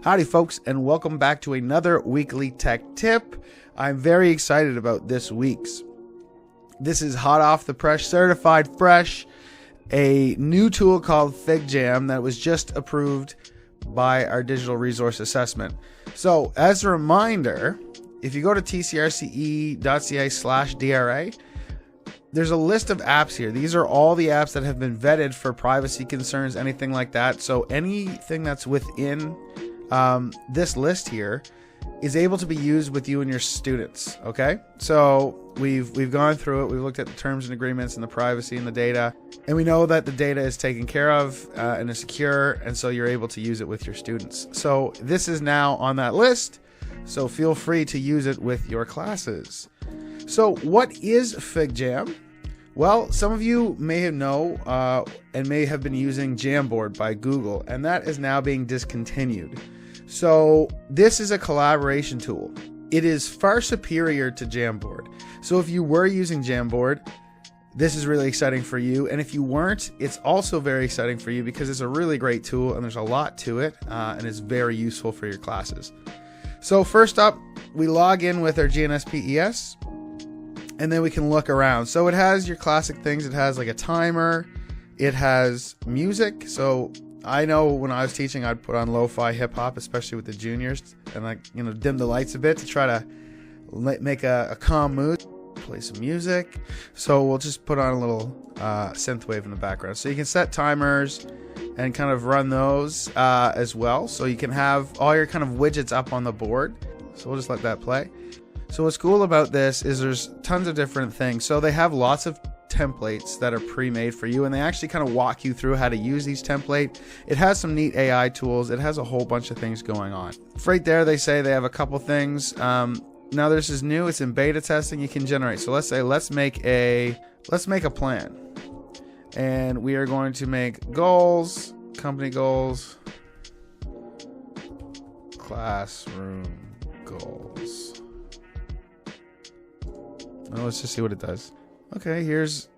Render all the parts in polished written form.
Howdy folks, and welcome back to another weekly tech tip. I'm very excited about this week's. This is hot off the press, certified fresh, a new tool called FigJam that was just approved by our digital resource assessment. So as a reminder, if you go to tcrce.ca/DRA, there's a list of apps here. These are all the apps that have been vetted for privacy concerns, anything like that. So anything that's within this list here is able to be used with you and your students. Okay, so we've gone through it. We've looked at the terms and agreements and the privacy and the data, and we know that the data is taken care of and is secure, and so you're able to use it with your students. So this is now on that list, so feel free to use it with your classes. So what is FigJam? Well, some of you may know and may have been using Jambot by Google, and that is now being discontinued. So this is a collaboration tool. It is far superior to Jamboard. So if you were using Jamboard, this is really exciting for you. And if you weren't, it's also very exciting for you because it's a really great tool and there's a lot to it and it's very useful for your classes. So first up, we log in with our GNSPES and then we can look around. So it has your classic things. It has like a timer. It has music. So I know when I was teaching, I'd put on lo-fi hip hop, especially with the juniors, and dim the lights a bit to try to make a calm mood. Play some music. So we'll just put on a little synth wave in the background. So you can set timers and kind of run those as well. So you can have all your kind of widgets up on the board. So we'll just let that play. So what's cool about this is there's tons of different things. So they have lots of templates that are pre-made for you, and they actually kind of walk you through how to use these templates. It has some neat AI tools. It has a whole bunch of things going on. Right there, they say they have a couple things. Now this is new. It's in beta testing. You can generate. So let's say let's make a plan, and we are going to make goals, company goals, classroom goals. Well, let's just see what it does. Okay, here's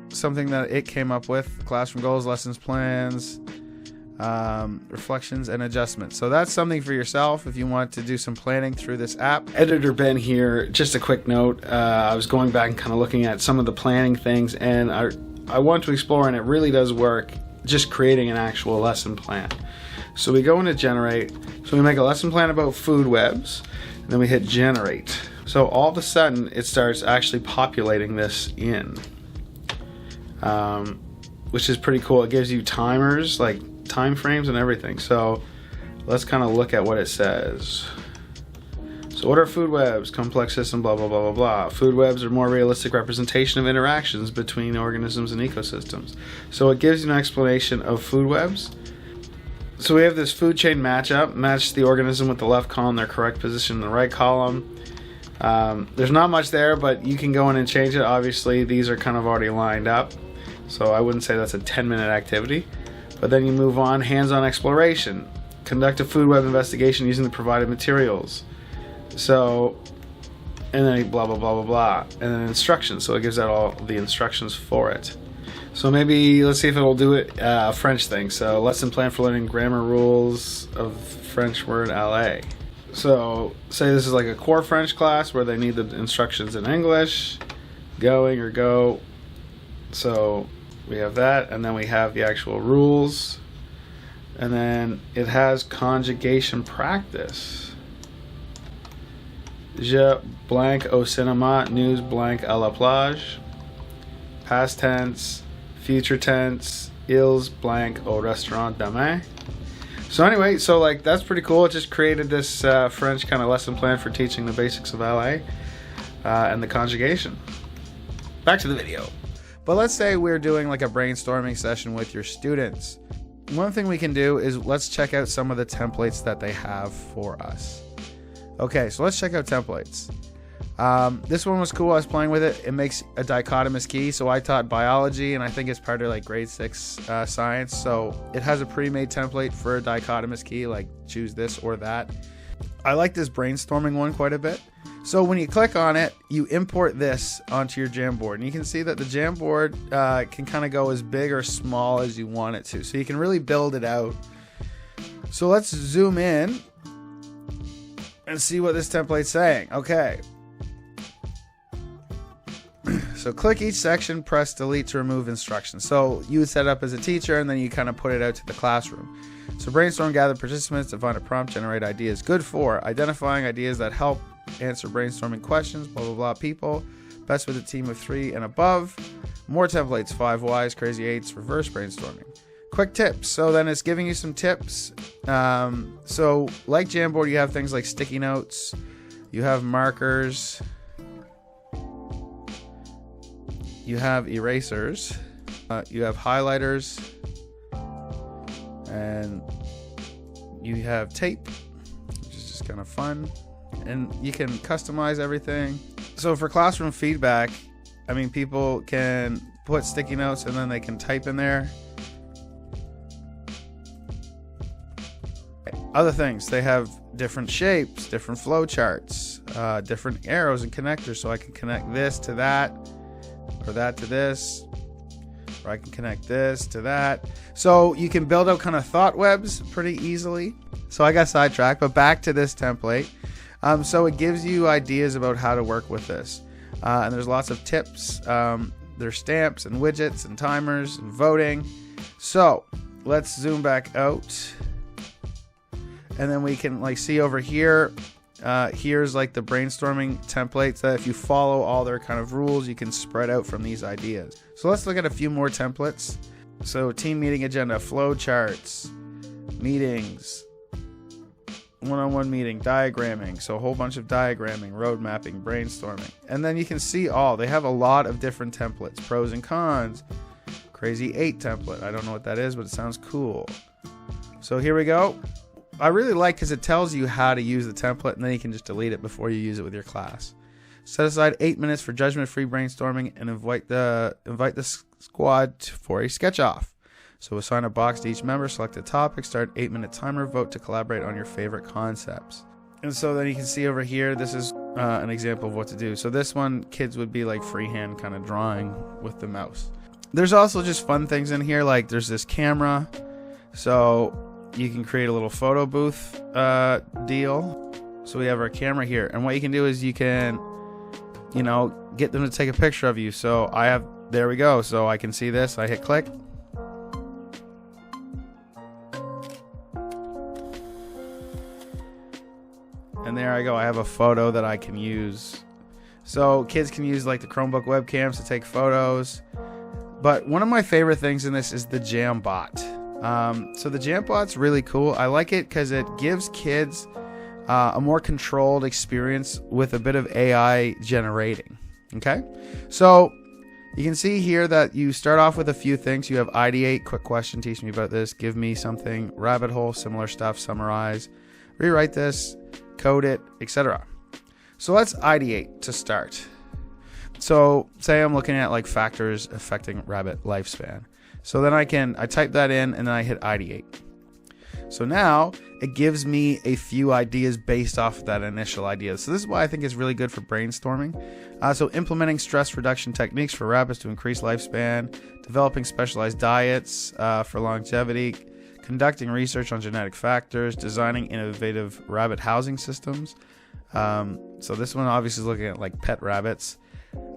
something that it came up with: classroom goals, lessons plans, reflections, and adjustments. So that's something for yourself if you want to do some planning through this app. Editor Ben here. Just a quick note. I was going back and kind of looking at some of the planning things, and I want to explore, and it really does work, just creating an actual lesson plan. So we go into generate. So we make a lesson plan about food webs, and then we hit generate. So all of a sudden, it starts actually populating this in, which is pretty cool. It gives you timers, like time frames and everything. So let's kind of look at what it says. So what are food webs? Complex system, blah, blah, blah, blah, blah. Food webs are more realistic representation of interactions between organisms and ecosystems. So it gives you an explanation of food webs. So we have this food chain matchup. Match the organism with the left column, their correct position in the right column. There's not much there, but you can go in and change it. Obviously, these are kind of already lined up, so I wouldn't say that's a 10-minute activity. But then you move on, hands-on exploration. Conduct a food web investigation using the provided materials. So, and then blah, blah, blah, blah, blah. And then instructions, so it gives out all the instructions for it. So maybe, let's see if it'll do it, French thing. So, lesson plan for learning grammar rules of French word aller. So say this is like a core French class where they need the instructions in English, going or go. So we have that, and then we have the actual rules, and then it has conjugation practice. Je blank au cinéma, nous blank à la plage. Past tense, future tense, ils blank au restaurant demain. So anyway, so like that's pretty cool. It just created this French kind of lesson plan for teaching the basics of LA and the conjugation. Back to the video. But let's say we're doing like a brainstorming session with your students. One thing we can do is let's check out some of the templates that they have for us. Okay, so let's check out templates. This one was cool. I was playing with it. It makes a dichotomous key. So I taught biology, and I think it's part of like grade 6 science. So it has a pre-made template for a dichotomous key, like choose this or that. I like this brainstorming one quite a bit. So when you click on it, you import this onto your Jamboard, and you can see that the Jamboard can kind of go as big or small as you want it to. So you can really build it out So let's zoom in and see what this template's saying. Okay. So click each section, press delete to remove instructions. So you would set it up as a teacher and then you kind of put it out to the classroom. So brainstorm, gather participants, define a prompt, generate ideas. Good for identifying ideas that help answer brainstorming questions, blah, blah, blah. People, best with a team of 3 and above. More templates, 5 whys, crazy 8s, reverse brainstorming. Quick tips. So then it's giving you some tips. So like Jamboard, you have things like sticky notes. You have markers. You have erasers. You have highlighters. And you have tape, which is just kind of fun. And you can customize everything. So for classroom feedback, I mean, people can put sticky notes and then they can type in there. Other things, they have different shapes, different flow charts, different arrows and connectors. So I can connect this to that, or that to this, or I can connect this to that. So you can build out kind of thought webs pretty easily. So I got sidetracked, but back to this template. So it gives you ideas about how to work with this. And there's lots of tips. There's stamps and widgets and timers and voting. So let's zoom back out. And then we can like see over here, here's like the brainstorming templates that if you follow all their kind of rules, you can spread out from these ideas. So let's look at a few more templates. So team meeting agenda, flow charts, meetings, one-on-one meeting, diagramming. So a whole bunch of diagramming, road mapping, brainstorming. And then you can see all, they have a lot of different templates, pros and cons, crazy 8 template. I don't know what that is, but it sounds cool. So here we go. I really like because it tells you how to use the template and then you can just delete it before you use it with your class. Set aside 8 minutes for judgment-free brainstorming and invite the squad for a sketch off. So assign a box to each member, select a topic, start 8-minute timer, vote to collaborate on your favorite concepts. And so then you can see over here, this is an example of what to do. So this one, kids would be like freehand kind of drawing with the mouse. There's also just fun things in here, like there's this camera. So you can create a little photo booth deal. So we have our camera here. And what you can do is you can, you know, get them to take a picture of you. So I have, there we go. So I can see this. I hit click. And there I go. I have a photo that I can use. So kids can use like the Chromebook webcams to take photos. But one of my favorite things in this is the Jambot. So the Jambot's really cool. I like it because it gives kids a more controlled experience with a bit of AI generating. Okay, so you can see here that you start off with a few things. You have ideate, quick question, teach me about this, give me something, rabbit hole, similar stuff, summarize, rewrite this, code it, etc. So let's ideate to start. So say I'm looking at like factors affecting rabbit lifespan. So then I type that in and then I hit ideate. So now it gives me a few ideas based off of that initial idea. So this is why I think it's really good for brainstorming. So implementing stress reduction techniques for rabbits to increase lifespan, developing specialized diets for longevity, conducting research on genetic factors, designing innovative rabbit housing systems. So this one obviously is looking at like pet rabbits.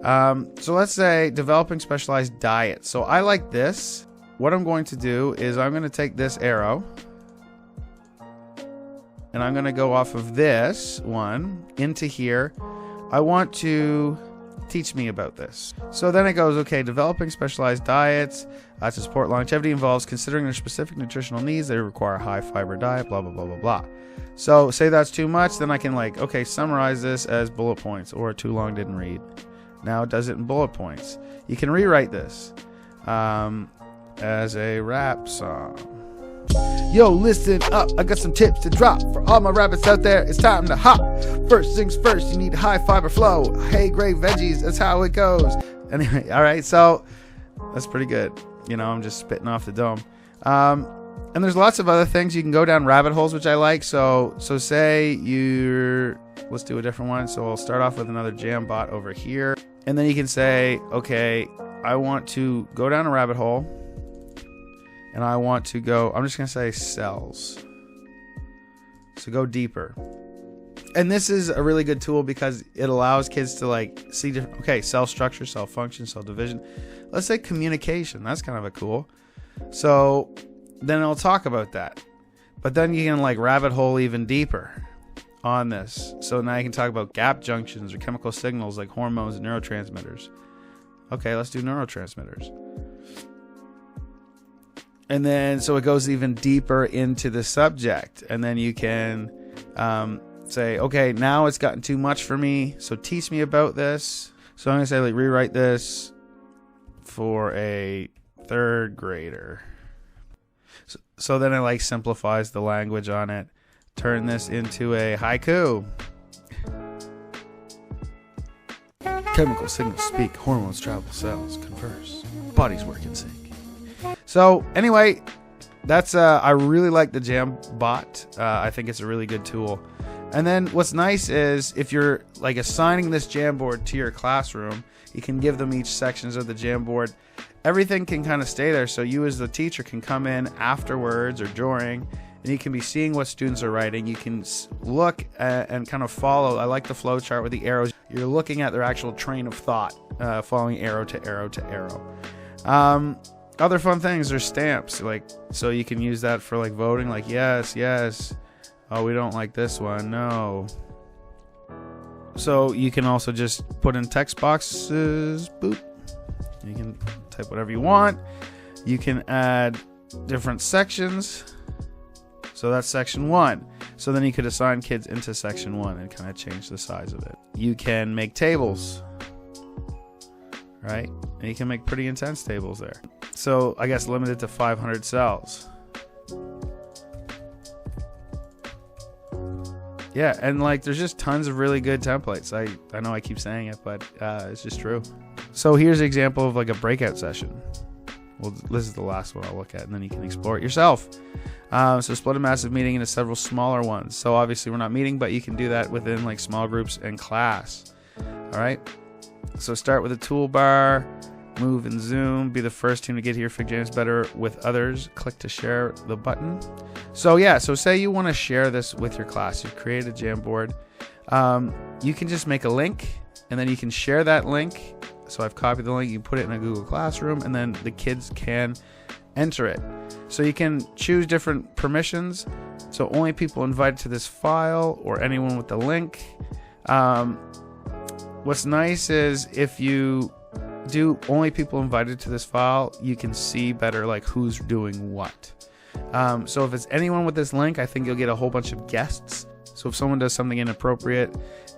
So let's say developing specialized diets. So I like this. What I'm going to do is I'm going to take this arrow and I'm going to go off of this one into here. I want to teach me about this. So then it goes, okay, developing specialized diets to support longevity involves considering their specific nutritional needs. They require a high fiber diet, blah, blah, blah, blah, blah. So say that's too much, then I can like, okay, summarize this as bullet points, or too long didn't read. Now it does it in bullet points. You can rewrite this as a rap song. Yo, listen up, I got some tips to drop for all my rabbits out there. It's time to hop. First things first, you need high fiber flow. Hey, great veggies, that's how it goes. Anyway, all right, so that's pretty good. You know, I'm just spitting off the dome. And there's lots of other things. You can go down rabbit holes, which I like. So say let's do a different one. So I'll start off with another Jambot over here. And then you can say, okay, I want to go down a rabbit hole. And I want to go, I'm just going to say cells. So go deeper. And this is a really good tool because it allows kids to like see different, okay, cell structure, cell function, cell division. Let's say communication. That's kind of a cool. So then it'll talk about that. But then you can like rabbit hole even deeper on this. So now you can talk about gap junctions or chemical signals like hormones and neurotransmitters. Okay, let's do neurotransmitters. And then so it goes even deeper into the subject. And then you can say, okay, now it's gotten too much for me, so teach me about this. So I'm going to say, like, rewrite this for a 3rd grader. So then it like simplifies the language on it. Turn this into a haiku. Chemical signals speak, hormones travel, cells converse, bodies work in sync. So anyway, that's I really like the Jambot. I think it's a really good tool. And then what's nice is if you're like assigning this Jamboard to your classroom, you can give them each sections of the Jamboard. Everything can kind of stay there, so you as the teacher can come in afterwards or during, and you can be seeing what students are writing. You can look and kind of follow. I like the flow chart with the arrows. You're looking at their actual train of thought, following arrow to arrow to arrow. Other fun things are stamps, like so you can use that for like voting, like yes, yes. Oh, we don't like this one. No. So you can also just put in text boxes. Boop. You can type whatever you want. You can add different sections. So that's section 1. So then you could assign kids into section 1 and kind of change the size of it. You can make tables, right? And you can make pretty intense tables there. So I guess limited to 500 cells. Yeah, and like there's just tons of really good templates. I know I keep saying it, but it's just true. So here's an example of like a breakout session. Well, this is the last one I'll look at, and then you can explore it yourself. So split a massive meeting into several smaller ones. So obviously we're not meeting, but you can do that within like small groups and class. All right. So start with a toolbar, move and zoom, be the first team to get here. FigJam is better with others. Click to share the button. So yeah, so say you want to share this with your class. You've created a Jamboard. You can just make a link, and then you can share that link. So I've copied the link, you put it in a Google Classroom, and then the kids can enter it. So you can choose different permissions. So only people invited to this file or anyone with the link. What's nice is if you do only people invited to this file, you can see better like who's doing what. So if it's anyone with this link, I think you'll get a whole bunch of guests. So if someone does something inappropriate,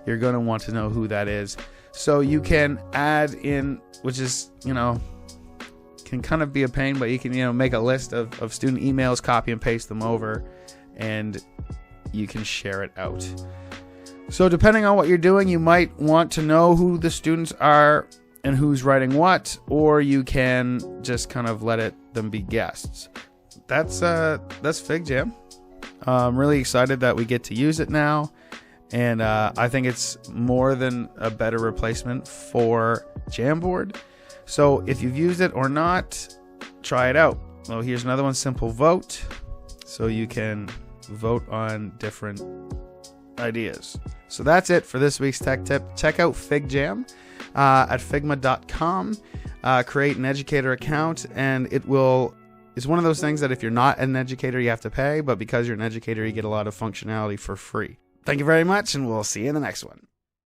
you're going to want to know who that is. So you can add in, which is, can kind of be a pain, but you can, make a list of student emails, copy and paste them over, and you can share it out. So depending on what you're doing, you might want to know who the students are and who's writing what, or you can just kind of let them be guests. That's FigJam. I'm really excited that we get to use it now, and I think it's more than a better replacement for Jamboard. So if you've used it or not, try it out. Well, here's another one, simple vote. So you can vote on different ideas. So that's it for this week's tech tip. Check out FigJam at figma.com. Create an educator account, and it's one of those things that if you're not an educator, you have to pay, but because you're an educator, you get a lot of functionality for free. Thank you very much, and we'll see you in the next one.